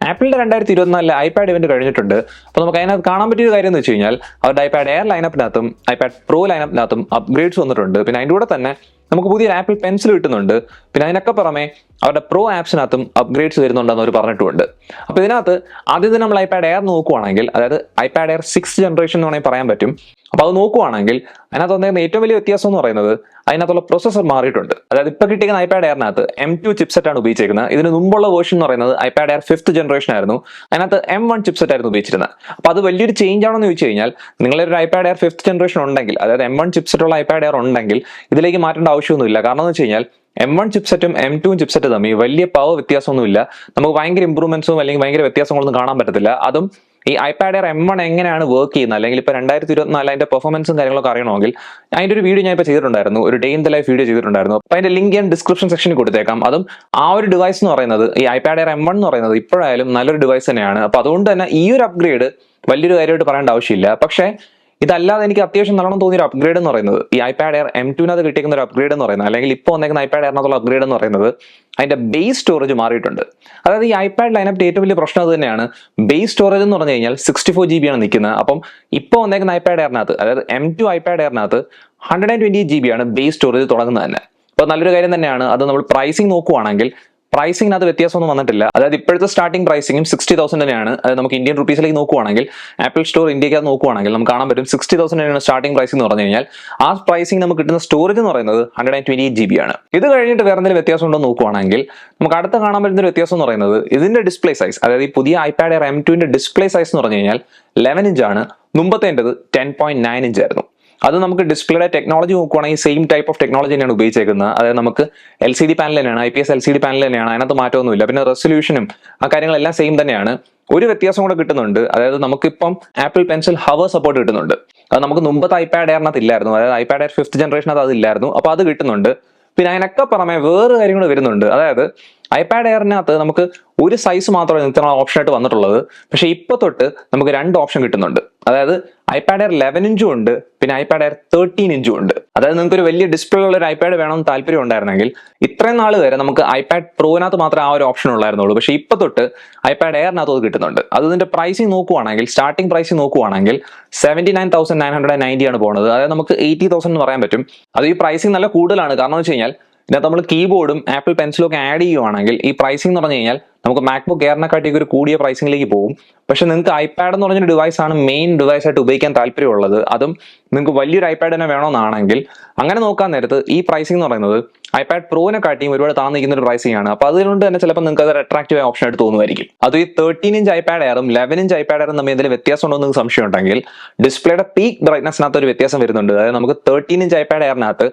ആപ്പിളിന്റെ 2024 iPad event കഴിഞ്ഞിട്ടുണ്ട്. അപ്പോൾ നമുക്ക് അതിനകത്ത് കാണാൻ പറ്റിയ കാര്യം എന്ന് വെച്ച് കഴിഞ്ഞാൽ അവരുടെ ഐപാഡ് എയർ ലൈനപ്പിനകത്തും ഐപാഡ് പ്രോ ലൈനപ്പിനകത്തും അപ്ഗ്രേഡ്സ് വന്നിട്ടുണ്ട്. പിന്നെ അതിൻ്റെ കൂടെ തന്നെ നമുക്ക് പുതിയൊരു ആപ്പിൾ പെൻസിൽ കിട്ടുന്നുണ്ട്. പിന്നെ അതിനൊക്കെ പുറമെ അവരുടെ പ്രോ ആപ്സിനകത്തും അപ്ഗ്രേഡ്സ് വരുന്നുണ്ടെന്ന് അവർ പറഞ്ഞിട്ടുമുണ്ട്. അപ്പോൾ ഇതിനകത്ത് ആദ്യം നമ്മൾ ഐപാഡ് എയർ നോക്കുവാണെങ്കിൽ, അതായത് ഐപാഡ് എയർ 6th ജനറേഷൻ എന്ന് വേണമെങ്കിൽ പറയാൻ പറ്റും. അപ്പോൾ അത് നോക്കുവാണെങ്കിൽ അതിനകത്ത് വന്നിരുന്ന ഏറ്റവും വലിയ വ്യത്യാസം എന്ന് പറയുന്നത് അതിനകത്തുള്ള പ്രൊസസ്സർ മാറിയിട്ടുണ്ട്. അതായത് ഇപ്പോൾ കിട്ടിയിരിക്കുന്ന ഐപാഡ് എയറിനകത്ത് M2 ചിപ്സെറ്റ് ആണ് ഉപയോഗിച്ചിരിക്കുന്നത്. ഇതിന് മുമ്പുള്ള വേർഷൻ എന്ന് പറയുന്നത് ഐപാഡ് എയർ 5th ജനറേഷൻ ആയിരുന്നു. അതിനകത്ത് M1 ചിപ്സെറ്റ് ആയിരുന്നു ഉപയോഗിച്ചിരുന്നത്. അപ്പോൾ അത് വലിയൊരു ചേഞ്ച് ആണെന്ന് ചോദിച്ചു കഴിഞ്ഞാൽ, നിങ്ങളൊരു ഐപാഡ് എയർ 5th ജനറേഷൻ ഉണ്ടെങ്കിൽ, അതായത് M1 ചിപ്സെറ്റ് ഉള്ള ഐപാഡ് എയർ ഉണ്ടെങ്കിൽ ഇതിലേക്ക് മാറ്റേണ്ട ആവശ്യമൊന്നുമില്ല. കാരണം എന്ന് വെച്ച് കഴിഞ്ഞാൽ M1 ചിപ്സെറ്റും M2 ചിപ്സെറ്റും തമ്മിൽ വലിയ പവർ വ്യത്യാസമൊന്നുമില്ല. നമുക്ക് ഭയങ്കര ഇമ്പ്രൂവ്മെന്റ്സും അല്ലെങ്കിൽ ഭയങ്കര വ്യത്യാസങ്ങളൊന്നും കാണാൻ പറ്റത്തില്ല. അതും ഈ ഐപാഡ് എയർ M1 എങ്ങനെയാണ് വർക്ക് ചെയ്യുന്നത്, അല്ലെങ്കിൽ ഇപ്പോൾ 2024 അതിന്റെ പെർഫോമൻസും കാര്യങ്ങളൊക്കെ അറിയണമെങ്കിൽ അതിന്റെ ഒരു വീഡിയോ ഞാൻ ഇപ്പോൾ ചെയ്തിട്ടുണ്ടായിരുന്നു, ഒരു day in the life video ചെയ്തിട്ടുണ്ടായിരുന്നു. അപ്പോൾ അതിന്റെ ലിങ്ക് ഞാൻ ഡിസ്ക്രിപ്ഷൻ സെക്ഷനിൽ കൊടുത്തേക്കാം. അതും ആ ഒരു ഡിവൈസ് എന്ന് പറയുന്നത്, ഈ ഐപാഡ് എയർ M1 എന്ന് പറയുന്നത് ഇപ്പോഴായാലും നല്ലൊരു ഡിവൈസ് തന്നെയാണ്. അപ്പോൾ അതുകൊണ്ട് തന്നെ ഈ ഒരു അപ്ഗ്രേഡ് വലിയൊരു കാര്യമായിട്ട് പറയേണ്ട ആവശ്യമില്ല. പക്ഷേ ഇതല്ലാതെ എനിക്ക് അത്യാവശ്യം നല്ലോണം തോന്നിയൊരു അപ്ഗ്രേഡ് എന്ന് പറയുന്നത് ഈ ഐപാഡ് എയർ M2നകത്ത് കിട്ടിയിരിക്കുന്ന ഒരു അപ്ഗ്രേഡ് എന്ന് പറയുന്നത്, അല്ലെങ്കിൽ ഇപ്പോൾ വന്നേക്കുന്ന ഐപാഡ് എയറിനകത്തുള്ള അപ്ഗ്രേഡ് എന്ന് പറയുന്നത് അതിന്റെ ബേസ് സ്റ്റോറേജ് മാറിയിട്ടുണ്ട്. അതായത് ഈ ഐപാഡ് ലൈനപ്പിന്റെ ഏറ്റവും വലിയ പ്രശ്നം അത് തന്നെയാണ്. ബേസ് സ്റ്റോറേജ് എന്ന് പറഞ്ഞു കഴിഞ്ഞാൽ 64 GB ആണ് നിൽക്കുന്നത്. അപ്പം ഇപ്പോൾ വന്നേക്കുന്ന ഐപാഡ് എയറിനകത്ത്, അതായത് M2 ഐപാഡ് എയറിനകത്ത് 128 GB ആണ് ബേസ് സ്റ്റോറേജ് തുടങ്ങുന്നത് തന്നെ. അപ്പോൾ നല്ലൊരു കാര്യം തന്നെയാണ്. അത് നമ്മൾ പ്രൈസിങ് നോക്കുവാണെങ്കിൽ പ്രൈസിങ്ങിനകത്ത് വ്യത്യാസമൊന്നും വന്നിട്ടില്ല. അതായത് ഇപ്പോഴത്തെ സ്റ്റാർട്ടിംഗ് പ്രൈസിങ്ങും 60,000 തന്നെയാണ്. അതായത് നമുക്ക് ഇന്ത്യൻ റുപ്പീസിലേക്ക് നോക്കുവാണെങ്കിൽ, ആപ്പിൾ സ്റ്റോർ ഇന്ത്യക്ക് നോക്കുവാണെങ്കിൽ നമുക്ക് കാണാൻ പറ്റും 60,000 തന്നെയാണ് സ്റ്റാർട്ടിംഗ് പ്രൈസിംഗ് എന്ന് പറഞ്ഞു കഴിഞ്ഞാൽ. ആ പ്രൈസിംഗ് നമുക്ക് കിട്ടുന്ന സ്റ്റോറേജ് എന്ന് പറയുന്നത് 128 GB ആണ്. ഇത് കഴിഞ്ഞിട്ട് വേറെ എന്തെങ്കിലും വ്യത്യാസം ഉണ്ടോ നോക്കുവാണെങ്കിൽ നമുക്ക് അടുത്ത കാണാൻ പറ്റുന്ന ഒരു വ്യത്യാസം എന്ന് പറയുന്നത് ഇതിന്റെ ഡിസ്പ്ലേ സൈസ്. അതായത് ഈ പുതിയ ഐപാഡ് എയർ M2ന്റെ ഡിസ്പ്ലേ സൈസ് എന്ന് പറഞ്ഞു കഴിഞ്ഞാൽ 11 ഇഞ്ച് ആണ്. മുമ്പത്തേണ്ടത് 10.9 ഇഞ്ച് ആയിരുന്നു. അത് നമുക്ക് ഡിസ്പ്ലേയുടെ ടെക്നോളജി നോക്കുവാണെങ്കിൽ സെയിം ടൈപ്പ് ഓഫ് ടെക്നോളജി തന്നെയാണ് ഉപയോഗിച്ചേക്കുന്നത്. അതായത് നമുക്ക് LCD പാനൽ തന്നെയാണ്, IPS LCD പാനൽ തന്നെയാണ്. അതിനകത്ത് മാറ്റമൊന്നുമില്ല. പിന്നെ റെസൊല്യൂഷനും ആ കാര്യങ്ങളെല്ലാം സെയിം തന്നെയാണ്. ഒരു വ്യത്യാസം കൂടെ കിട്ടുന്നുണ്ട്. അതായത് നമുക്കിപ്പം ആപ്പിൾ പെൻസിൽ ഹവർ സപ്പോർട്ട് കിട്ടുന്നുണ്ട്. അത് നമുക്ക് മുമ്പത്തെ ഐപാഡ് എയറിനകത്ത് ഇല്ലായിരുന്നു. അതായത് ഐപാഡ് എയർ 5th ജനറേഷനകത്ത് അതില്ലായിരുന്നു. അപ്പോൾ അത് കിട്ടുന്നുണ്ട്. പിന്നെ അതിനൊക്കെ പുറമെ വേറെ കാര്യങ്ങൾ വരുന്നുണ്ട്. അതായത് ഐപാഡ് എയറിനകത്ത് നമുക്ക് ഒരു സൈസ് മാത്രമേ ഇത്ര ഓപ്ഷൻ ആയിട്ട് വന്നിട്ടുള്ളത്. പക്ഷെ ഇപ്പൊ തൊട്ട് നമുക്ക് 2 ഓപ്ഷൻ കിട്ടുന്നുണ്ട്. അതായത് ഐപാഡ് എയർ 11 ഇഞ്ചും ഉണ്ട്, പിന്നെ ഐപാഡ് എയർ 13 ഇഞ്ചും ഉണ്ട്. അതായത് നിങ്ങൾക്ക് ഒരു വലിയ ഡിസ്പ്ലേ ഉള്ള ഒരു ഐപാഡ് വേണമെന്ന് താല്പര്യം ഉണ്ടായിരുന്നെങ്കിൽ ഇത്രയും നാൾ വരെ നമുക്ക് ഐപാഡ് പ്രോനകത്ത് മാത്രമേ ആ ഒരു ഓപ്ഷൻ ഉള്ളായിരുന്നുള്ളൂ. പക്ഷെ ഇപ്പൊ തൊട്ട് ഐപാഡ് എയറിനകത്ത് അത് കിട്ടുന്നുണ്ട്. അത് ഇതിന്റെ പ്രൈസിങ് നോക്കുവാണെങ്കിൽ, സ്റ്റാർട്ടിംഗ് പ്രൈസിങ് നോക്കുവാണെങ്കിൽ 79,990 ആണ് പോകുന്നത്. അതായത് നമുക്ക് 80,000 എന്ന് പറയാൻ പറ്റും. അത് ഈ പ്രൈസിങ് നല്ല കൂടുതലാണ്. കാരണം എന്ന് വെച്ച് കഴിഞ്ഞാൽ ഇതിനകത്ത് നമ്മൾ കീബോർഡും ആപ്പിൾ പെൻസിലും ഒക്കെ ആഡ് ചെയ്യുവാണെങ്കിൽ ഈ പ്രൈസിംഗ് എന്ന് പറഞ്ഞു കഴിഞ്ഞാൽ നമുക്ക് മാക്ബുക്ക് എയറിനെക്കാട്ടിയൊക്കെ ഒരു കൂടിയ പ്രൈസിംഗിലേക്ക് പോകും. പക്ഷെ നിങ്ങൾക്ക് ഐപാഡ് എന്ന് പറഞ്ഞൊരു ഡിവൈസ് ആണ് മെയിൻ ഡിവൈസ് ആയിട്ട് ഉപയോഗിക്കാൻ താല്പര്യമുള്ളത്, അതും നിങ്ങൾക്ക് വലിയൊരു ഐപാഡ് തന്നെ വേണമെന്നാണെങ്കിൽ അങ്ങനെ നോക്കാൻ നേരത്ത് ഈ പ്രൈസിംഗ് എന്ന് പറയുന്നത് ഐപാഡ് പ്രോനെക്കാട്ടിയും ഒരുപാട് താന്നിരിക്കുന്ന ഒരു പ്രൈസിംഗ് ആണ്. അപ്പോൾ അതുകൊണ്ട് തന്നെ ചിലപ്പോൾ നിങ്ങൾക്ക് അത് അട്രാക്റ്റീവ് ഓപ്ഷൻ ആയിട്ട് തോന്നുമായിരിക്കും. അത് ഈ 13 ഇഞ്ച് ഐപാഡ് എയറും 11 ഇഞ്ച് ഐപാഡ് എയറും തമ്മിൽ എന്തെങ്കിലും വ്യത്യാസം ഉണ്ടോ എന്ന് നിങ്ങൾക്ക് സംശയം ഉണ്ടെങ്കിൽ ഡിസ്പ്ലേയുടെ പീക്ക് ബ്രൈറ്റ്നസിനകത്ത് ഒരു വ്യത്യാസം വരുന്നുണ്ട്. അതായത് നമുക്ക് 13 ഇഞ്ച് ഐപാഡ് എയറിനകത്ത്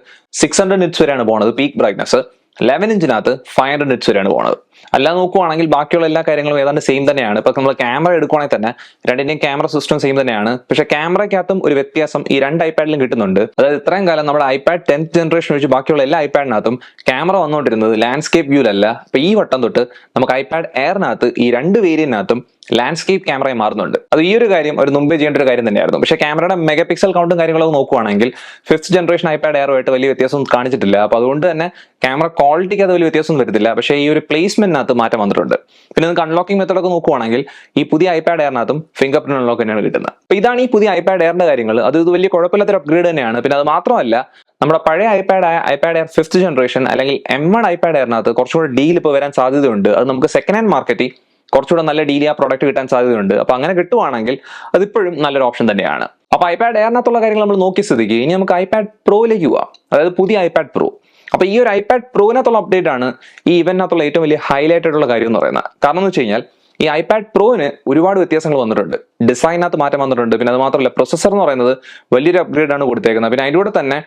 600 നിറ്റ്സ് വരെയാണ് പോകുന്നത് പീക്ക് ബ്രൈറ്റ്നസ്. 11 ഇഞ്ചിനകത്ത് 500 നിറ്റ്സ് വരെയാണ് പോകുന്നത്. അല്ലാതെ നോക്കുവാണെങ്കിൽ ബാക്കിയുള്ള എല്ലാ കാര്യങ്ങളും ഏതാണ്ട് സെയിം തന്നെയാണ്. ഇപ്പൊ നമ്മൾ ക്യാമറ എടുക്കുവാണെങ്കിൽ തന്നെ രണ്ടിന്റെയും ക്യാമറ സിസ്റ്റം സെയിം തന്നെയാണ്. പക്ഷെ ക്യാമറയ്ക്കകത്തും ഒരു വ്യത്യാസം ഈ 2 ഐപാഡിലും കിട്ടുന്നുണ്ട്. അതായത് ഇത്രയും കാലം നമ്മുടെ ഐപാഡ് 10th ജനറേഷൻ വെച്ച് ബാക്കിയുള്ള എല്ലാ ഐപാഡിനകത്തും ക്യാമറ വന്നുകൊണ്ടിരുന്നത് ലാൻഡ്സ്കേപ്പ് വ്യൂലല്ല. അപ്പൊ ഈ വട്ടം തൊട്ട് നമുക്ക് ഐപാഡ് എയറിനകത്ത് ഈ 2 വേരിയന്റിനകത്തും ലാൻഡ്സ്കേപ്പ് ക്യാമറയെ മാറുന്നുണ്ട്. അത് ഈ ഒരു കാര്യം ഒരു മുമ്പേ ചെയ്യേണ്ട ഒരു കാര്യം തന്നെയായിരുന്നു. പക്ഷേ ക്യാമറയുടെ മെഗാ പിക്സൽ കൗണ്ടും കാര്യങ്ങളൊക്കെ നോക്കുവാണെങ്കിൽ 5th ജനറേഷൻ ഐപാഡ് എയറുമായിട്ട് വലിയ വ്യത്യാസം കാണിച്ചിട്ടില്ല. അപ്പോൾ അതുകൊണ്ട് തന്നെ ക്യാമറ ക്വാളിറ്റിക്ക് അത് വലിയ വ്യത്യാസം വരത്തില്ല. പക്ഷേ ഈ ഒരു പ്ലേസ്മെന്റിനകത്ത് മാറ്റം വന്നിട്ടുണ്ട്. പിന്നെ നിങ്ങൾക്ക് അൺലോക്കിംഗ് മെത്തേഡൊക്കെ നോക്കുവാണെങ്കിൽ ഈ പുതിയ ഐപാഡ് എയറിനകത്തും ഫിംഗർ പ്രിന്റ് അൺലോക്ക് തന്നെയാണ് കിട്ടുന്നത്. അപ്പോൾ ഇതാണ് ഈ പുതിയ ഐപാഡ് എയറിന്റെ കാര്യങ്ങൾ. അത് ഇത് വലിയ കുഴപ്പമില്ലാത്തൊരു അപ്ഗ്രേഡ് തന്നെയാണ്. പിന്നെ അത് മാത്രമല്ല, നമ്മുടെ പഴയ ഐപാഡ് 5th ജനറേഷൻ അല്ലെങ്കിൽ M1 ഐപാഡ് എയറിനകത്ത് കുറച്ചുകൂടെ ഡീൽ ഇപ്പോൾ വരാൻ സാധ്യതയുണ്ട്. അത് നമുക്ക് സെക്കൻഡ് ഹാൻഡ് മാർക്കറ്റിൽ കുറച്ചുകൂടെ നല്ല ഡീൽ ആ പ്രോഡക്റ്റ് കിട്ടാൻ സാധ്യതയുണ്ട്. അപ്പൊ അങ്ങനെ കിട്ടുവാണെങ്കിൽ അതിപ്പോഴും നല്ലൊരു ഓപ്ഷൻ തന്നെയാണ്. അപ്പൊ ഐപാഡ് എയറിനകത്തുള്ള കാര്യങ്ങൾ നമ്മൾ നോക്കി സ്ഥിതിക്ക് ഇനി നമുക്ക് ഐപാഡ് പ്രോയിലേക്ക് പോവാം. അതായത് പുതിയ ഐപാഡ് പ്രോ. അപ്പൊ ഈ ഒരു ഐപാഡ് പ്രോനകത്തുള്ള അപ്ഡേറ്റ് ആണ് ഈ ഇവന്റിനകത്തുള്ള ഏറ്റവും വലിയ ഹൈലൈറ്റ് ആയിട്ടുള്ള കാര്യം എന്ന് പറയുന്നത്. കാരണം എന്ന് വെച്ച് കഴിഞ്ഞാൽ ഈ ഐപാഡ് പ്രോന് ഒരുപാട് വ്യത്യാസങ്ങൾ വന്നിട്ടുണ്ട്. ഡിസൈനകത്ത് മാറ്റം വന്നിട്ടുണ്ട്. പിന്നെ അത് മാത്രമല്ല, പ്രൊസസ്സർ എന്ന് പറയുന്നത് വലിയൊരു അപ്ഗ്രേഡ് ആണ് കൊടുത്തേക്കുന്നത്. പിന്നെ അതിലൂടെ തന്നെ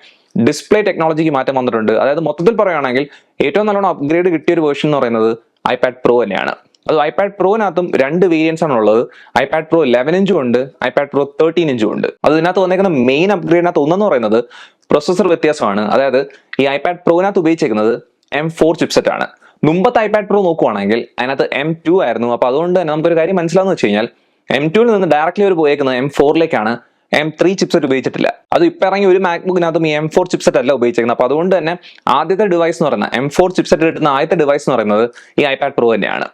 ഡിസ്പ്ലേ ടെക്നോളജിക്ക് മാറ്റം വന്നിട്ടുണ്ട്. അതായത് മൊത്തത്തിൽ പറയുകയാണെങ്കിൽ ഏറ്റവും നല്ലോണം അപ്ഗ്രേഡ് കിട്ടിയ ഒരു വേർഷൻ എന്ന് പറയുന്നത് ഐപാഡ് പ്രോ തന്നെയാണ്. അത് ഐപാഡ് പ്രോനകത്തും 2 വേരിയൻസ് ആണ് ഉള്ളത്. ഐപാഡ് പ്രോ 11 ഇഞ്ചും ഉണ്ട്, ഐപാഡ് പ്രോ 13 ഇഞ്ചും ഉണ്ട്. അത് ഇതിനകത്ത് വന്നേക്കുന്ന മെയിൻ അപ്ഗ്രേഡിനകത്ത് ഒന്നെന്ന് പറയുന്നത് പ്രൊസസ്സർ വ്യത്യാസമാണ്. അതായത് ഈ ഐപാഡ് പ്രോനകത്ത് ഉപയോഗിച്ചിരിക്കുന്നത് M4 ചിപ്സെറ്റ് ആണ്. മുമ്പത്തെ ഐപാഡ് പ്രോ നോക്കുവാണെങ്കിൽ അതിനകത്ത് M2 ആയിരുന്നു. അപ്പൊ അതുകൊണ്ട് തന്നെ നമുക്കൊരു കാര്യം മനസ്സിലാവുന്ന വെച്ച് കഴിഞ്ഞാൽ M2ൽ നിന്ന് ഡയറക്ട്ലി ഒരു പോയേക്കുന്നത് M4ലേക്കാണ്. M3 ചിപ്സെറ്റ് ഉപയോഗിച്ചിട്ടില്ല. അത് ഇപ്പൊ ഇറങ്ങി ഒരു മാക്ബുക്കിനകത്തും ഈ M4 ചിപ്സെറ്റ് അല്ല ഉപയോഗിച്ചിരിക്കുന്നത്. അപ്പൊ അതുകൊണ്ട് തന്നെ ആദ്യത്തെ ഡിവൈസ് എന്ന് പറയുന്നത് M4 ചിപ്സെറ്റ് കിട്ടുന്ന ആദ്യത്തെ ഡിവൈസ് എന്ന് പറയുന്നത് ഈ ഐപാഡ് പ്രോ തന്നെയാണ്.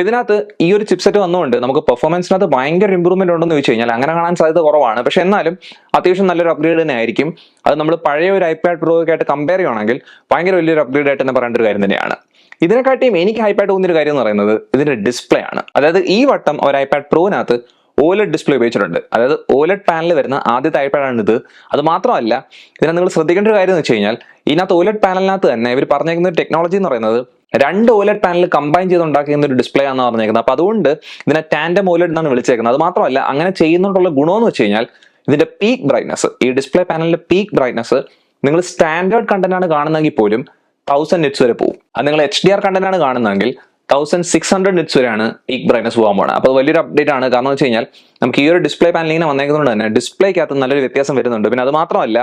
ഇതിനകത്ത് ഈ ഒരു ചിപ്സെറ്റ് വന്നുകൊണ്ട് നമുക്ക് പെർഫോമൻസിനകത്ത് ഭയങ്കര ഇമ്പ്രൂവ്മെന്റ് ഉണ്ടെന്ന് ചോദിച്ചു കഴിഞ്ഞാൽ അങ്ങനെ കാണാൻ സാധ്യത കുറവാണ്. പക്ഷെ എന്നാലും അത്യാവശ്യം നല്ലൊരു അപ്ഗ്രേഡ് തന്നെ ആയിരിക്കും. അത് നമ്മൾ പഴയ ഒരു ഐപാഡ് പ്രോ ആയിട്ട് കമ്പയർ ചെയ്യുകയാണെങ്കിൽ ഭയങ്കര വലിയൊരു അപ്ഗ്രേഡ് ആയിട്ട് തന്നെ പറയേണ്ട ഒരു കാര്യം തന്നെയാണ്. ഇതിനെക്കാട്ടിയും എനിക്ക് ഐപാഡ് തോന്നിയൊരു കാര്യം എന്ന് പറയുന്നത് ഇതിന്റെ ഡിസ്പ്ലേ ആണ്. അതായത് ഈ വട്ടം ഒരു ഐപാഡ് പ്രോനകത്ത് OLED ഡിസ്പ്ലേ ഉപയോഗിച്ചിട്ടുണ്ട്. അതായത് OLED പാനൽ വരുന്ന ആദ്യത്തെ ഐപാഡാണ് ഇത്. അത് മാത്രമല്ല ഇതിനെ നിങ്ങൾ ശ്രദ്ധിക്കേണ്ട ഒരു കാര്യം എന്ന് വെച്ച് കഴിഞ്ഞാൽ ഇതിനകത്ത് OLED പാനലിനകത്ത് തന്നെ ഇവർ പറഞ്ഞേക്കുന്ന ഒരു ടെക്നോളജി എന്ന് പറയുന്നത് 2 OLED പാനൽ കമ്പൈൻ ചെയ്ത് ഉണ്ടാക്കുന്ന ഒരു ഡിസ്പ്ലേ ആണെന്ന് പറഞ്ഞേക്കുന്നത്. അപ്പൊ അതുകൊണ്ട് ഇതിനെ ടാൻഡം OLED എന്നാണ് വിളിച്ചേക്കുന്നത്. അത് മാത്രമല്ല അങ്ങനെ ചെയ്യുന്നതുകൊണ്ടുള്ള ഗുണമെന്ന് വെച്ച് കഴിഞ്ഞാൽ ഇതിന്റെ പീക്ക് ബ്രൈറ്റ്നസ്, ഈ ഡിസ്പ്ലേ പാനലിന്റെ പീക്ക് ബ്രൈറ്റ്നസ് നിങ്ങൾ സ്റ്റാൻഡേർഡ് കണ്ടന്റ് ആണ് കാണുന്നതെങ്കിൽ പോലും 1000 നിറ്റ്സ് വരെ പോകും. അത് നിങ്ങൾ HDR കണ്ടന്റ് ആണ് കാണുന്നതെങ്കിൽ 1600 നിറ്റ്സ് വരെയാണ് പീക്ക് ബ്രൈറ്റ്നസ് പോകാൻ പോകുന്നത്. അപ്പോൾ വലിയൊരു അപ്ഡേറ്റ് ആണ്. കാരണം എന്ന് വെച്ച് കഴിഞ്ഞാൽ നമുക്ക് ഈ ഒരു ഡിസ്പ്ലേ പാനലിങ്ങനെ വന്നേക്കുന്നതുകൊണ്ട് തന്നെ ഡിസ്പ്ലേക്കകത്ത് നല്ലൊരു വ്യത്യാസം വരുന്നുണ്ട്. പിന്നെ അത് മാത്രമല്ല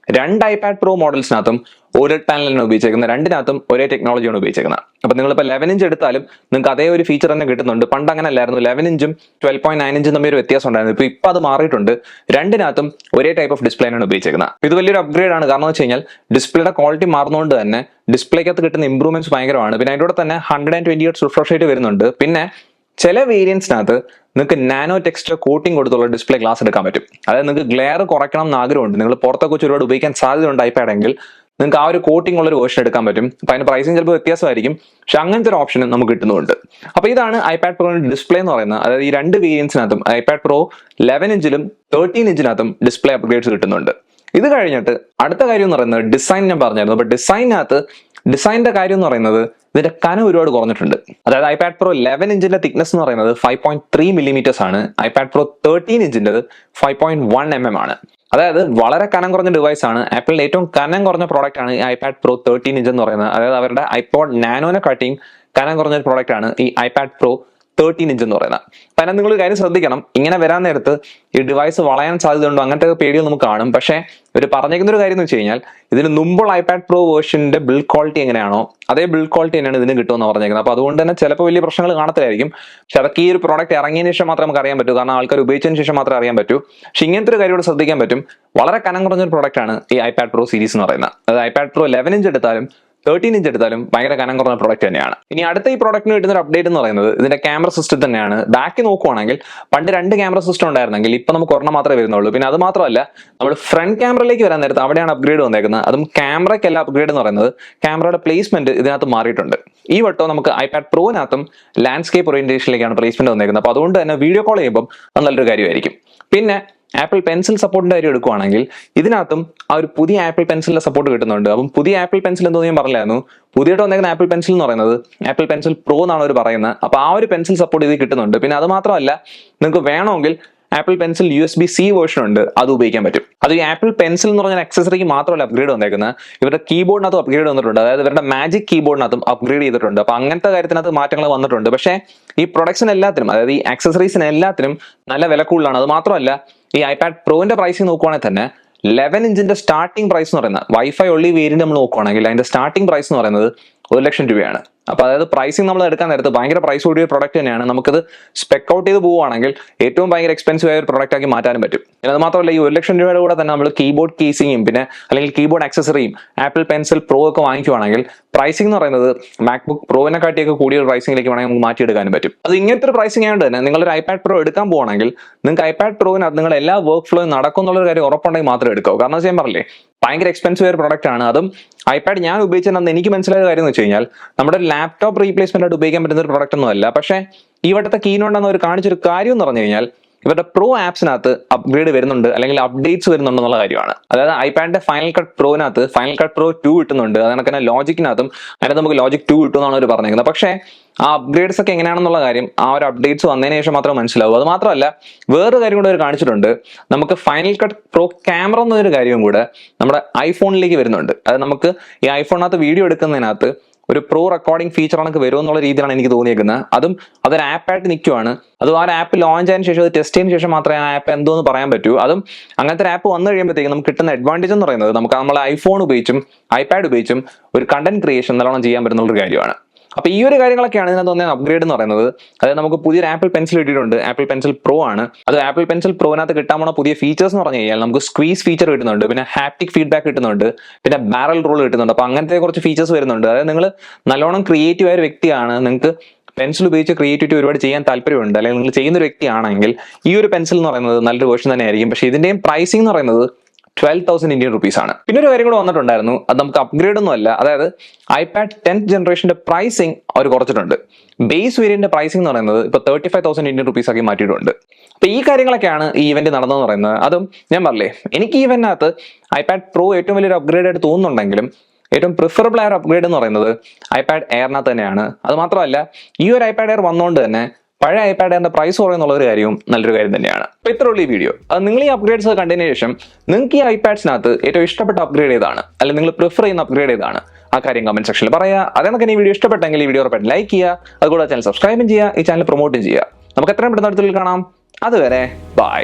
2 ഐപാഡ് പ്രോ മോഡൽസിനകത്തും OLED പാനലിനാണ് ഉപയോഗിച്ചേക്കുന്നത്. രണ്ടിനകത്തും ഒരേ ടെക്നോളജിയാണ് ഉപയോഗിച്ചേക്കുന്നത്. അപ്പൊ നിങ്ങളിപ്പോൾ 11 ഇഞ്ച് എടുത്താലും നിങ്ങൾക്ക് അതേ ഒരു ഫീച്ചർ തന്നെ കിട്ടുന്നുണ്ട്. പണ്ട് അങ്ങനെ അല്ലായിരുന്നു. 11 ഇഞ്ചും 12.9 ഇഞ്ചും തമ്മിൽ ഒരു വ്യത്യാസം ഉണ്ടായിരുന്നു. ഇപ്പൊ അത് മാറിയിട്ടുണ്ട്. രണ്ടിനകത്തും ഒരേ ടൈപ്പ് ഓഫ് ഡിസ്പ്ലേ ആണ് ഉപയോഗിച്ചേക്കുന്നത്. ഇത് വലിയൊരു അപ്ഗ്രേഡ് ആണ്. കാരണം എന്ന് വെച്ച് കഴിഞ്ഞാൽ ഡിസ്പ്ലേയുടെ ക്വാളിറ്റി മാറുന്നതുകൊണ്ട് തന്നെ ഡിസ്പ്ലേക്കകത്ത് കിട്ടുന്ന ഇംപ്രൂവ്മെന്റ്സ് ഭയങ്കരമാണ്. പിന്നെ അതിൻ്റെ തന്നെ 120Hz റിഫ്രഷ് റേറ്റ് വരുന്നുണ്ട്. പിന്നെ ചില വേരിയൻസിനകത്ത് നിങ്ങൾക്ക് നാനോ ടെക്സ്ചർ കോട്ടിംഗ് കൊടുത്തുള്ള ഡിസ്പ്ലേ ഗ്ലാസ് എടുക്കാൻ പറ്റും. അതായത് നിങ്ങൾക്ക് ഗ്ലെയർ കുറയ്ക്കണം എന്ന് ആഗ്രഹമുണ്ട്, നിങ്ങൾ പുറത്തൊക്കെ വെച്ച് ഒരുപാട് ഉപയോഗിക്കാൻ സാധ്യതയുണ്ട് ഐപാഡെങ്കിൽ, നിങ്ങൾക്ക് ആ ഒരു കോട്ടിംഗ് ഉള്ള ഒരു വേർഷൻ എടുക്കാൻ പറ്റും. അപ്പൊ അതിന്റെ പ്രൈസിങ് ചിലപ്പോൾ വ്യത്യാസമായിരിക്കും. പക്ഷെ അങ്ങനത്തെ ഒരു ഓപ്ഷൻ നമുക്ക് കിട്ടുന്നുണ്ട്. അപ്പൊ ഇതാണ് ഐപാഡ് പ്രോയുടെ ഡിസ്പ്ലേ എന്ന് പറയുന്നത്. അതായത് ഈ 2 വേരിയൻസിനകത്തും ഐപാഡ് പ്രോ 11 ഇഞ്ചിലും 13 ഇഞ്ചിനകത്തും ഡിസ്പ്ലേ അപ്ഗ്രേഡ്സ് കിട്ടുന്നുണ്ട്. ഇത് കഴിഞ്ഞിട്ട് അടുത്ത കാര്യം എന്ന് പറയുന്നത് ഡിസൈൻ ഞാൻ പറഞ്ഞായിരുന്നു. അപ്പൊ ഡിസൈനിന്റെ കാര്യം എന്ന് പറയുന്നത് ഇതിന്റെ കനം ഒരുപാട് കുറഞ്ഞിട്ടുണ്ട്. അതായത് ഐപാഡ് പ്രോ 11 ഇഞ്ചിന്റെ തിക്നെസ് എന്ന് പറയുന്നത് 5.3 മില്ലിമീറ്റേഴ്സ് ആണ്. ഐപാഡ് പ്രോ 13 ഇഞ്ചിന്റെ 5.1 mm ആണ്. അതായത് വളരെ കനം കുറഞ്ഞ ഡിവൈസ് ആണ്. ആപ്പിളിന്റെ ഏറ്റവും കനം കുറഞ്ഞ പ്രോഡക്റ്റ് ആണ് ഈ ഐപാഡ് പ്രോ 13 ഇഞ്ച് എന്ന് പറയുന്നത്. അതായത് അവരുടെ ഐപോഡ് നാനോനെ കാട്ടിയും കനം കുറഞ്ഞ ഒരു പ്രോഡക്റ്റ് ആണ് ഈ ഐപാഡ് പ്രോ 13 ഇഞ്ച് എന്ന് പറയുന്നത്. അപ്പൊ അതിനെ നിങ്ങൾ കാര്യം ശ്രദ്ധിക്കണം, ഇങ്ങനെ വരാൻ നേരത്ത് ഈ ഡിവൈസ് വളയാൻ സാധ്യതയുണ്ടോ അങ്ങനത്തെ പേടികൾ നമുക്ക് കാണും. പക്ഷേ ഇവർ പറഞ്ഞേക്കുന്ന ഒരു കാര്യം എന്ന് വെച്ച് കഴിഞ്ഞാൽ ഇതിന് മുമ്പുള്ള ഐപാഡ് പ്രോ വേർഷന്റെ ബിൽഡ് ക്വാളിറ്റി എങ്ങനെയാണോ അതേ ബിൽഡ് ക്വാളിറ്റി തന്നെയാണ് ഇതിന് കിട്ടുമെന്ന് പറഞ്ഞേക്കുന്നത്. അപ്പൊ അതുകൊണ്ട് തന്നെ ചിലപ്പോൾ വലിയ പ്രശ്നങ്ങൾ കാണത്തില്ലായിരിക്കും. പക്ഷെ അതൊക്കെ ഈ ഒരു പ്രോഡക്റ്റ് ഇറങ്ങിയതിന് ശേഷം മാത്രമേ നമുക്ക് അറിയാൻ പറ്റൂ. കാരണം ആൾക്കാർ ഉപയോഗിച്ചതിന് ശേഷം മാത്രമേ അറിയാൻ പറ്റൂ. പക്ഷെ ഇങ്ങനത്തെ ഒരു കാര്യം കൂടെ ശ്രദ്ധിക്കാൻ പറ്റും. വളരെ കനം കുറഞ്ഞ ഒരു പ്രോഡക്റ്റ് ആണ് ഈ ഐപാഡ് പ്രോ സീരീസ് എന്ന് പറയുന്നത്. അതായത് ഐപാഡ് പ്രോ 11 ഇഞ്ച് എടുത്താലും 13 ഇഞ്ച് എടുത്താലും ഭയങ്കര കനം കുറഞ്ഞ പ്രോഡക്റ്റ് തന്നെയാണ്. ഇനി അടുത്ത ഈ പ്രോഡക്റ്റിന് കിട്ടുന്ന ഒരു അപ്ഡേറ്റ് എന്ന് പറയുന്നത് ഇതിന്റെ ക്യാമറ സിസ്റ്റം തന്നെയാണ്. ബാക്കി നോക്കുവാണെങ്കിൽ പണ്ട് 2 ക്യാമറ സിസ്റ്റം ഉണ്ടായിരുന്നെങ്കിൽ ഇപ്പൊ നമുക്ക് ഒരെണ്ണം മാത്രമേ വരുന്നുള്ളൂ. പിന്നെ അത് മാത്രമല്ല നമ്മൾ ഫ്രണ്ട് ക്യാമറയിലേക്ക് വരാൻ നേരത്ത് അവിടെയാണ് അപ്ഗ്രേഡ് വന്നേക്കുന്നത്. അതും ക്യാമറയ്ക്കല്ല അപ്ഗ്രേഡ് എന്ന് പറയുന്നത്, ക്യാമറയുടെ പ്ലേസ്മെന്റ് ഇതിനകത്ത് മാറിയിട്ടുണ്ട്. ഈ വട്ടം നമുക്ക് ഐപാഡ് പ്രോനകത്തും ലാൻഡ്സ്കേപ്പ് ഓറിയന്റേഷനിലേക്കാണ് പ്ലേസ്മെന്റ് വന്നേക്കുന്നത്. അപ്പൊ അതുകൊണ്ട് തന്നെ വീഡിയോ കോൾ ചെയ്യുമ്പോൾ അത് നല്ലൊരു കാര്യമായിരിക്കും. പിന്നെ ആപ്പിൾ പെൻസിൽ സപ്പോർട്ടിന്റെ കാര്യം എടുക്കുവാണെങ്കിൽ ഇതിനകത്തും ആ ഒരു പുതിയ ആപ്പിൾ പെൻസിലിന്റെ സപ്പോർട്ട് കിട്ടുന്നുണ്ട്. അപ്പം പുതിയ ആപ്പിൾ പെൻസിൽ എന്തോ ഞാൻ പറഞ്ഞായിരുന്നു, പുതിയതായിട്ട് വന്നേക്കുന്ന ആപ്പിൾ പെൻസിൽ എന്ന് പറയുന്നത് ആപ്പിൾ പെൻസിൽ പ്രോ എന്നാണ് അവർ പറയുന്നത്. അപ്പൊ ആ ഒരു പെൻസിൽ സപ്പോർട്ട് ഇതിൽ കിട്ടുന്നുണ്ട്. പിന്നെ അത് മാത്രമല്ല നിങ്ങൾക്ക് വേണമെങ്കിൽ ആപ്പിൾ പെൻസിൽ USB-C വേർഷൻ ഉണ്ട്, അത് ഉപയോഗിക്കാൻ പറ്റും. അത് ഈ ആപ്പിൾ പെൻസിൽ എന്ന് പറഞ്ഞ ആക്സസറിക്ക് മാത്രമല്ല അപ്ഗ്രേഡ് വന്നേക്കുന്നത്, ഇവരുടെ കീബോർഡിനകത്തും അപ്ഗ്രേഡ് വന്നിട്ടുണ്ട്. അതായത് ഇവരുടെ മാജിക് കീബോർഡിനകത്തും അപ്ഗ്രേഡ് ചെയ്തിട്ടുണ്ട്. അപ്പൊ അങ്ങനത്തെ കാര്യത്തിനകത്ത് മാറ്റങ്ങൾ വന്നിട്ടുണ്ട്. പക്ഷേ ഈ പ്രൊഡക്ട്സിന് എല്ലാത്തിനും, അതായത് ഈ ആക്സസറീസിന് എല്ലാത്തിനും നല്ല വില കൂടുതലാണ്. അത് മാത്രമല്ല ഈ ഐപാഡ് പ്രോന്റെ പ്രൈസിങ് നോക്കുവാണെങ്കിൽ തന്നെ 11 ഇഞ്ചിന്റെ സ്റ്റാർട്ടിംഗ് പ്രൈസ് എന്ന് പറയുന്നത് വൈഫൈ ഒള്ളി വേരിയന്റ് നമ്മൾ നോക്കുവാണെങ്കിൽ അതിന്റെ സ്റ്റാർട്ടിംഗ് പ്രൈസ് എന്ന് പറയുന്നത് 1 ലക്ഷം രൂപയാണ്. അപ്പൊ അതായത് പ്രൈസിങ് നമ്മൾ എടുക്കാൻ നേരത്ത് ഭയങ്കര പ്രൈസ് കൂടിയ പ്രോഡക്റ്റ് തന്നെയാണ്. നമുക്കത് സ്പെക്ക് ഔട്ട് ചെയ്ത് പോവുകയാണെങ്കിൽ ഏറ്റവും ഭയങ്കര എക്സ്പെൻസീവ് ആയ ഒരു പ്രോഡക്റ്റ് ആക്കി മാറ്റാനും പറ്റും. പിന്നെ അത് മാത്രമല്ല ഈ 1 ലക്ഷം രൂപയുടെ കൂടെ തന്നെ നമ്മൾ കീബോർഡ് കേസിങ്ങും പിന്നെ അല്ലെങ്കിൽ കീബോർഡ് ആക്സസറിയും ആപ്പിൾ പെൻസിൽ പ്രോ ഒക്കെ വാങ്ങിക്കുവാണെങ്കിൽ പ്രൈസിംഗ് എന്ന് പറയുന്നത് മാക്ബുക്ക് പ്രോവിനെ കാട്ടിയൊക്കെ കൂടിയ ഒരു പ്രൈസിംഗിലേക്ക് വേണമെങ്കിൽ നമുക്ക് മാറ്റിയെടുക്കാനും പറ്റും. അത് ഇങ്ങനത്തെ ഒരു പ്രൈസിംഗ് ആയതുകൊണ്ട് തന്നെ നിങ്ങളൊരു ഐപാഡ് പ്രോ എടുക്കാൻ പോകണമെങ്കിൽ നിങ്ങൾക്ക് ഐപാഡ് പ്രോവിനകത്ത് നിങ്ങൾ എല്ലാ വർക്ക് ഫ്ലോയും നടക്കും എന്നുള്ളൊരു കാര്യം ഉറപ്പുണ്ടെങ്കിൽ മാത്രമേ എടുക്കാവൂ. കാരണം ഞാൻ പറഞ്ഞില്ലേ ഭയങ്കര എക്സ്പെൻസീവ് ആയ പ്രോഡക്റ്റ് ആണ്. അതും ഐപാഡ് ഞാൻ ഉപയോഗിച്ചതെന്ന് എനിക്ക് മനസ്സിലായ കാര്യം എന്ന് വെച്ച് കഴിഞ്ഞാൽ നമ്മുടെ ലാപ്ടോപ്പ് റീപ്ലേസ്മെന്റ് ആയിട്ട് ഉപയോഗിക്കാൻ പറ്റുന്ന ഒരു പ്രോഡക്റ്റ് ഒന്നും അല്ല. പക്ഷേ ഈ വട്ടത്തെ കീനോണ്ടെന്ന് അവർ കാണിച്ചൊരു കാര്യം എന്ന് പറഞ്ഞു കഴിഞ്ഞാൽ ഇവരുടെ പ്രോ ആപ്സിനകത്ത് അപ്ഗ്രേഡ് വരുന്നുണ്ട് അല്ലെങ്കിൽ അപ്ഡേറ്റ്സ് വരുന്നുണ്ട് എന്നുള്ള കാര്യമാണ്. അതായത് ഐപാഡിന്റെ ഫൈനൽ കട്ട് പ്രോനകത്ത് ഫൈനൽ കട്ട് പ്രോ 2 കിട്ടുന്നുണ്ട്. അതിനൊക്കെ തന്നെ ലോജിക്കിനകത്തും അതിനകത്ത് നമുക്ക് ലോജിക് 2 കിട്ടുമെന്നാണ് അവർ പറഞ്ഞിരിക്കുന്നത്. പക്ഷേ ആ അപ്ഗ്രേഡ്സ് ഒക്കെ എങ്ങനെയാണെന്നുള്ള കാര്യം ആ ഒരു അപ്ഡേറ്റ്സ് വന്നതിന് ശേഷം മാത്രമേ മനസ്സിലാവൂ. അത് മാത്രമല്ല വേറൊരു കാര്യം കൂടെ അവർ കാണിച്ചിട്ടുണ്ട്. നമുക്ക് ഫൈനൽ കട്ട് പ്രോ ക്യാമറ എന്നൊരു കാര്യവും കൂടെ നമ്മുടെ ഐഫോണിലേക്ക് വരുന്നുണ്ട്. അത് നമുക്ക് ഈ ഐഫോണിനകത്ത് വീഡിയോ എടുക്കുന്നതിനകത്ത് ഒരു പ്രോ റെക്കോർഡിംഗ് ഫീച്ചർ കണക്ക് വരുമോ എന്നുള്ള രീതിയിലാണ് എനിക്ക് തോന്നിയേക്കുന്നത്. അതും അതൊരു ആപ്പായിട്ട് നിൽക്കുവാണ്. അതും ആ ഒരു ആപ്പ് ലോഞ്ച് ആയതിനു ശേഷം അത് ടെസ്റ്റ് ചെയ്തതിനു ശേഷം മാത്രമേ ആ ആപ്പ് എന്തോന്ന് പറയാൻ പറ്റൂ. അതും അങ്ങനത്തെ ഒരു ആപ്പ് വന്നു കഴിയുമ്പോഴത്തേക്കും നമുക്ക് കിട്ടുന്ന അഡ്വാൻറ്റേജ് എന്ന് പറയുന്നത് നമുക്ക് നമ്മളെ ഐഫോൺ ഉപയോഗിച്ചും ഐപാഡ് ഉപയോഗിച്ചും ഒരു കണ്ടന്റ് ക്രിയേഷൻ നല്ലോണം ചെയ്യാൻ പറ്റുന്ന ഒരു കാര്യമാണ്. അപ്പൊ ഈ ഒരു കാര്യങ്ങളൊക്കെയാണ് ഇതിനകത്ത് തോന്നിയ അപ്ഗ്രേഡ് എന്ന് പറയുന്നത്. അതായത് നമുക്ക് പുതിയൊരു ആപ്പിൾ പെൻസിൽ കിട്ടിയിട്ടുണ്ട്. ആപ്പിൾ പെൻസിൽ പ്രോ ആണ്. അത് ആപ്പിൾ പെൻസിൽ പ്രോനകത്ത് കിട്ടാൻ പോണ പുതിയ ഫീച്ചേഴ്സ് എന്ന് പറഞ്ഞു കഴിഞ്ഞാൽ നമുക്ക് സ്ക്വീസ് ഫീച്ചർ കിട്ടുന്നുണ്ട്, പിന്നെ ഹാപ്റ്റിക് ഫീഡ്ബാക്ക് കിട്ടുന്നുണ്ട്, പിന്നെ ബാരൽ റോൾ കിട്ടുന്നുണ്ട്. അപ്പൊ അങ്ങനത്തെ കുറച്ച് ഫീച്ചേഴ്സ് വരുന്നുണ്ട്. അതായത് നിങ്ങൾ നല്ലോണം ക്രിയേറ്റീവ് ആയ ഒരു വ്യക്തിയാണ്, നിങ്ങൾക്ക് പെൻസിൽ ഉപയോഗിച്ച് ക്രിയേറ്റിവിറ്റി ഒരുപാട് ചെയ്യാൻ താല്പര്യമുണ്ട്, അല്ലെങ്കിൽ നിങ്ങൾ ചെയ്യുന്ന ഒരു വ്യക്തിയാണെങ്കിൽ ഈ ഒരു പെൻസിൽ എന്ന് പറയുന്നത് നല്ലൊരു വേർഷൻ തന്നെയായിരിക്കും. പക്ഷേ ഇതിന്റെയും പ്രൈസിംഗ് എന്ന് പറയുന്നത് 12,000 ഇന്ത്യൻ റുപ്പീസ് ആണ്. പിന്നെ ഒരു കാര്യം കൂടെ വന്നിട്ടുണ്ടായിരുന്നു, അത് നമുക്ക് അപ്ഗ്രേഡ് ഒന്നും അല്ല. അതായത് iPad 10th ജനറേഷന്റെ പ്രൈസിംഗ് അവർ കുറച്ചിട്ടുണ്ട്. ബേസ് വേരിയന്റിന്റെ പ്രൈസിംഗ് എന്ന് പറയുന്നത് ഇപ്പൊ 35,000 ഇന്ത്യൻ റുപ്പീസ് ആക്കി മാറ്റിയിട്ടുണ്ട്. അപ്പൊ ഈ കാര്യങ്ങളൊക്കെയാണ് ഈ ഇവന്റ് നടന്നതെന്ന് പറയുന്നത്. അതും ഞാൻ പറഞ്ഞില്ലേ, എനിക്ക് ഈ ഇവന്റിനകത്ത് iPad Pro ഏറ്റവും വലിയൊരു അപ്ഗ്രേഡ് ആയിട്ട് തോന്നുന്നുണ്ടെങ്കിലും ഏറ്റവും പ്രിഫറബിൾ ആയ ഒരു അപ്ഗ്രേഡ് എന്ന് പറയുന്നത് iPad Airനകത്ത് തന്നെയാണ്. അത് മാത്രമല്ല, ഈ ഒരു iPad Air വന്നുകൊണ്ട് തന്നെ പഴയ iPad Airന്റെ പ്രൈസ് കുറയുന്നുള്ള ഒരു കാര്യവും നല്ലൊരു കാര്യം തന്നെയാണ്. അപ്പൊ ഇത്രയുള്ള ഈ വീഡിയോ. അത് നിങ്ങൾ ഈ അപ്ഗ്രേഡ്സ് കണ്ടതിന് ശേഷം നിങ്ങൾക്ക് ഈ iPadsനകത്ത് ഏറ്റവും ഇഷ്ടപ്പെട്ട അപ്ഗ്രേഡ് ഏതാണ്, അല്ലെങ്കിൽ നിങ്ങൾ പ്രിഫർ ചെയ്യുന്ന അപ്ഗ്രേഡ് ഏതാണ്, ആ കാര്യം കമന്റ് സെക്ഷനിൽ പറയാ. അതേന്നൊക്കെ ഈ വീഡിയോ ഇഷ്ടപ്പെട്ടെങ്കിൽ ഈ വീഡിയോ ഉറപ്പായിട്ട് ലൈക്ക് ചെയ്യുക, അതുകൂടെ ചാനൽ സബ്സ്ക്രൈബും ചെയ്യുക, ഈ ചാനൽ പ്രൊമോട്ടും ചെയ്യുക. നമുക്ക് എത്രയും പെട്ടെന്ന് അടുത്തുള്ളിൽ കാണാം. അതുവരെ ബൈ.